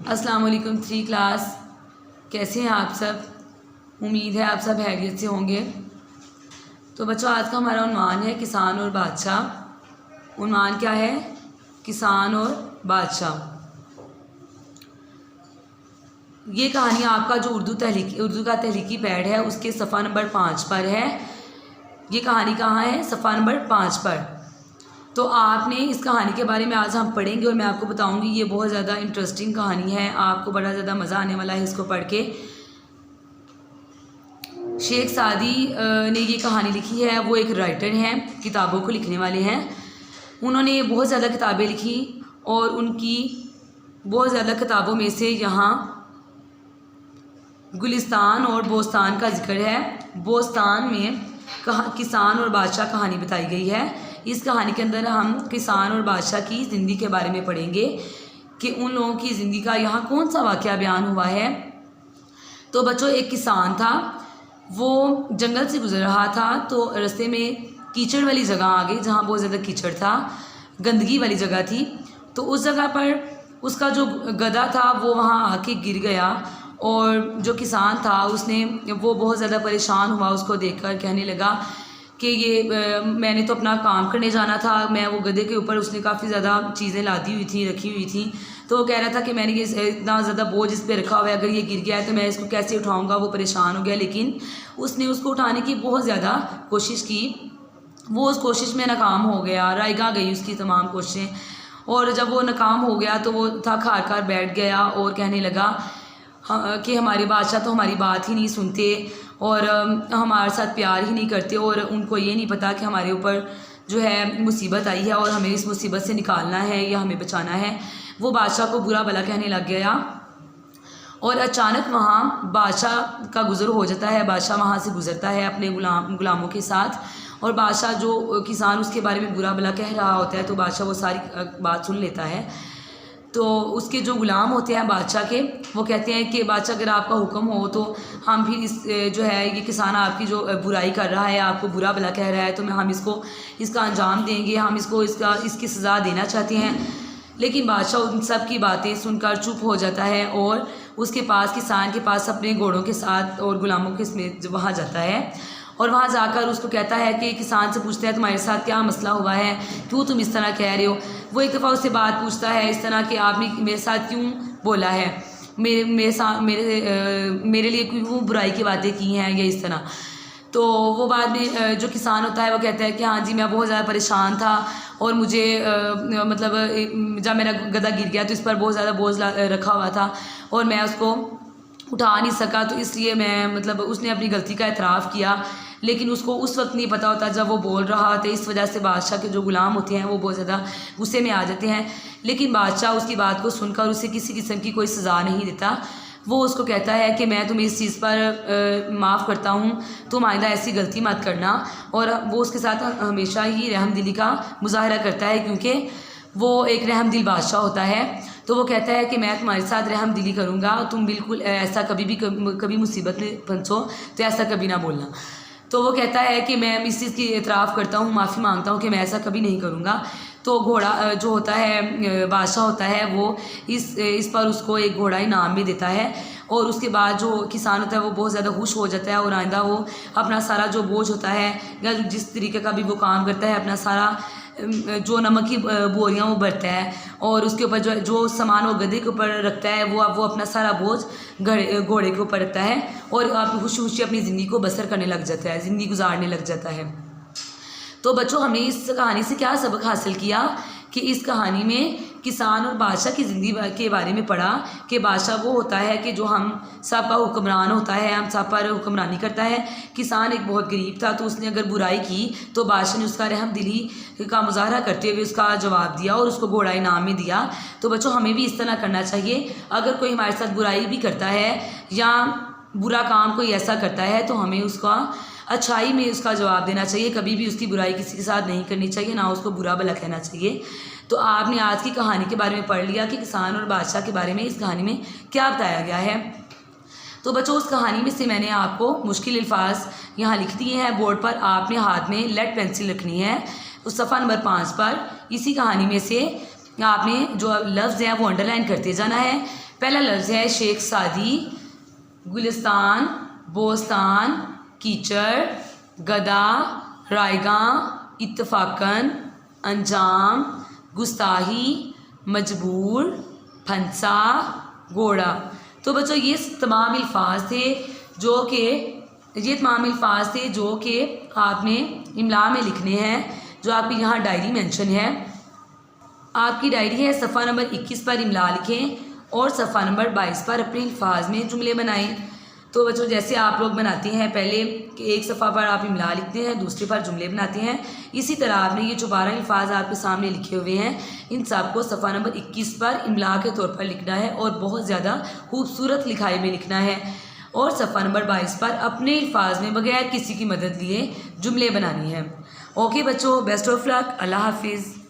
अस्सलाम वालेकुम 3 क्लास, कैसे हैं आप सब। उम्मीद है आप सब खैरियत से होंगे। तो बच्चों, आज का हमारा उन्वान है किसान और बादशाह। उन्वान क्या है? किसान और बादशाह। ये कहानी आपका जो उर्दू का तहलीकी पैड है उसके सफ़ा नंबर 5 पर है। ये कहानी कहाँ है? सफ़ा नंबर 5 पर। तो आपने इस कहानी के बारे में आज हम पढ़ेंगे और मैं आपको बताऊंगी। ये बहुत ज़्यादा इंटरेस्टिंग कहानी है, आपको बड़ा ज़्यादा मज़ा आने वाला है इसको पढ़ के। शेख सादी ने ये कहानी लिखी है। वो एक राइटर हैं, किताबों को लिखने वाले हैं। उन्होंने बहुत ज़्यादा किताबें लिखी और उनकी बहुत ज़्यादा किताबों में से यहाँ गुलिस्तान और बोस्तान का जिक्र है। बोस्तान में किसान और बादशाह कहानी बताई गई है। इस कहानी के अंदर हम किसान और बादशाह की ज़िंदगी के बारे में पढ़ेंगे कि उन लोगों की ज़िंदगी का यहाँ कौन सा वाक़या बयान हुआ है। तो बच्चों, एक किसान था, वो जंगल से गुजर रहा था। तो रास्ते में कीचड़ वाली जगह आ गई, जहाँ बहुत ज़्यादा कीचड़ था, गंदगी वाली जगह थी। तो उस जगह पर उसका जो गधा था वो वहाँ आके गिर गया और जो किसान था वो बहुत ज़्यादा परेशान हुआ उसको देखकर। कहने लगा कि ये मैंने तो अपना काम करने जाना था, मैं वो गधे के ऊपर, उसने काफ़ी ज़्यादा चीज़ें लादी हुई थी, रखी हुई थी। तो वो कह रहा था कि मैंने ये इतना ज़्यादा बोझ इस पर रखा हुआ है, अगर ये गिर गया है तो मैं इसको कैसे उठाऊँगा। वो परेशान हो गया, लेकिन उसने उसको उठाने की बहुत ज़्यादा कोशिश की। वो उस कोशिश में नाकाम हो गया, रायगा गई उसकी तमाम कोशिशें। और जब वो नाकाम हो गया तो वो थक हार कर बैठ गया और कहने लगा कि हमारे बादशाह तो हमारी बात ही नहीं सुनते और हमारे साथ प्यार ही नहीं करते, और उनको ये नहीं पता कि हमारे ऊपर जो है मुसीबत आई है और हमें इस मुसीबत से निकालना है या हमें बचाना है। वो बादशाह को बुरा भला कहने लग गया और अचानक वहाँ बादशाह का गुज़र हो जाता है। बादशाह वहाँ से गुज़रता है अपने गुलामों के साथ, और बादशाह जो किसान उसके बारे में बुरा भला कह रहा होता है तो बादशाह वो सारी बात सुन लेता है। तो उसके जो गुलाम होते हैं बादशाह के, वो कहते हैं कि बादशाह अगर आपका हुक्म हो तो हम फिर इस जो है ये किसान आपकी जो बुराई कर रहा है, आपको बुरा भला कह रहा है, तो हम इसका अंजाम देंगे, हम इसकी सज़ा देना चाहते हैं। लेकिन बादशाह उन सब की बातें सुनकर चुप हो जाता है और उसके पास, किसान के पास, अपने घोड़ों के साथ और गुलामों के समेत वहाँ जाता है। और वहाँ जाकर उसको कहता है कि किसान से पूछता है तुम्हारे साथ क्या मसला हुआ है, क्यों तुम इस तरह कह रहे हो। वो एक दफ़ा उससे बात पूछता है इस तरह कि आपने मेरे साथ क्यों बोला है, मेरे लिए क्यों बुराई की बातें की हैं या इस तरह। तो वो बाद में जो किसान होता है वो कहता है कि हाँ जी, मैं बहुत ज़्यादा परेशान था और मुझे मतलब जब मेरा गधा गिर गया तो इस पर बहुत ज़्यादा बोझ रखा हुआ था और मैं उसको उठा नहीं सका, तो इसलिए मैं मतलब उसने अपनी गलती का एतराफ़ किया। लेकिन उसको उस वक्त नहीं पता होता जब वो बोल रहा होता है। इस वजह से बादशाह के जो गुलाम होते हैं वो बहुत ज़्यादा गुस्से में आ जाते हैं। लेकिन बादशाह उसकी बात को सुनकर उसे किसी किस्म की कोई सज़ा नहीं देता। वो उसको कहता है कि मैं तुम्हें इस चीज़ पर माफ़ करता हूँ, तुम आइंदा ऐसी गलती मत करना। और वो उसके साथ हमेशा ही रहमदिली का मुजाहरा करता है, क्योंकि वो एक रहमदिल बादशाह होता है। तो वो कहता है कि मैं तुम्हारे साथ रहमदिली करूँगा, तुम बिल्कुल ऐसा कभी मुसीबत में फंसो तो ऐसा कभी ना बोलना। तो वो कहता है कि मैं इस चीज़ की एतराफ़ करता हूँ, माफ़ी मांगता हूँ कि मैं ऐसा कभी नहीं करूँगा। तो घोड़ा जो होता है, बादशाह होता है, वो इस पर उसको एक घोड़ा इनाम में देता है। और उसके बाद जो किसान होता है वो बहुत ज़्यादा खुश हो जाता है और आइंदा वो अपना सारा जो बोझ होता है या जिस तरीके का भी वो काम करता है, अपना सारा जो नमक की बोरियाँ वो भरता है और उसके ऊपर जो सामान वो गधे के ऊपर रखता है वो अपना सारा बोझ घोड़े के ऊपर रखता है और आप खुशी खुशी अपनी ज़िंदगी को बसर करने लग जाता है, ज़िंदगी गुजारने लग जाता है। तो बच्चों, हमने इस कहानी से क्या सबक हासिल किया कि इस कहानी में किसान और बादशाह की ज़िंदगी के बारे में पढ़ा कि बादशाह वो होता है कि जो हम सब का हुक्मरान होता है, हम सब पर हुक्मरानी करता है। किसान एक बहुत गरीब था, तो उसने अगर बुराई की तो बादशाह ने उसका रहमदिली का मुजाहरा करते हुए उसका जवाब दिया और उसको घोड़ा इनाम में दिया। तो बच्चों, हमें भी इस तरह करना चाहिए। अगर कोई हमारे साथ बुराई भी करता है या बुरा काम कोई ऐसा करता है तो हमें उसका अच्छाई में उसका जवाब देना चाहिए। कभी भी उसकी बुराई किसी के साथ नहीं करनी चाहिए, ना उसको बुरा भला कहना चाहिए। तो आपने आज की कहानी के बारे में पढ़ लिया कि किसान और बादशाह के बारे में इस कहानी में क्या बताया गया है। तो बच्चों, उस कहानी में से मैंने आपको मुश्किल अल्फाज यहाँ लिख दिए हैं बोर्ड पर। आपने हाथ में लेड पेंसिल रखनी है उस सफ़ा नंबर 5 पर। इसी कहानी में से आपने जो लफ्ज़ है वो अंडरलाइन करते जाना है। पहला लफ्ज़ है शेख सादी, गुलिस्तान, बोस्तान, कीचड़, गदा, रायगां, इत्तफाकन, अंजाम, गुस्ताही, मजबूर, फंसा, घोड़ा। तो बच्चों ये तमाम अल्फाज थे जो कि आपने इमला में लिखने हैं, जो आपकी यहाँ डायरी मेंशन है। आपकी डायरी है, सफ़ा नंबर 21 पर इमला लिखें और सफ़ा नंबर 22 पर अपने अल्फाज में जुमले बनाएं। तो बच्चों जैसे आप लोग बनाते हैं पहले कि एक सफ़ा पर आप इमला लिखते हैं, दूसरे पर जुमले बनाते हैं, इसी तरह आपने ये जो 12 अल्फाज आपके सामने लिखे हुए हैं इन सब को सफ़ा नंबर 21 पर इमला के तौर पर लिखना है और बहुत ज़्यादा खूबसूरत लिखाई में लिखना है। और सफ़ा नंबर 22 पर अपने अल्फाज में बगैर किसी की मदद लिए जुमले बनानी है। ओके बच्चों, बेस्ट ऑफ लक, अल्लाह हाफिज़।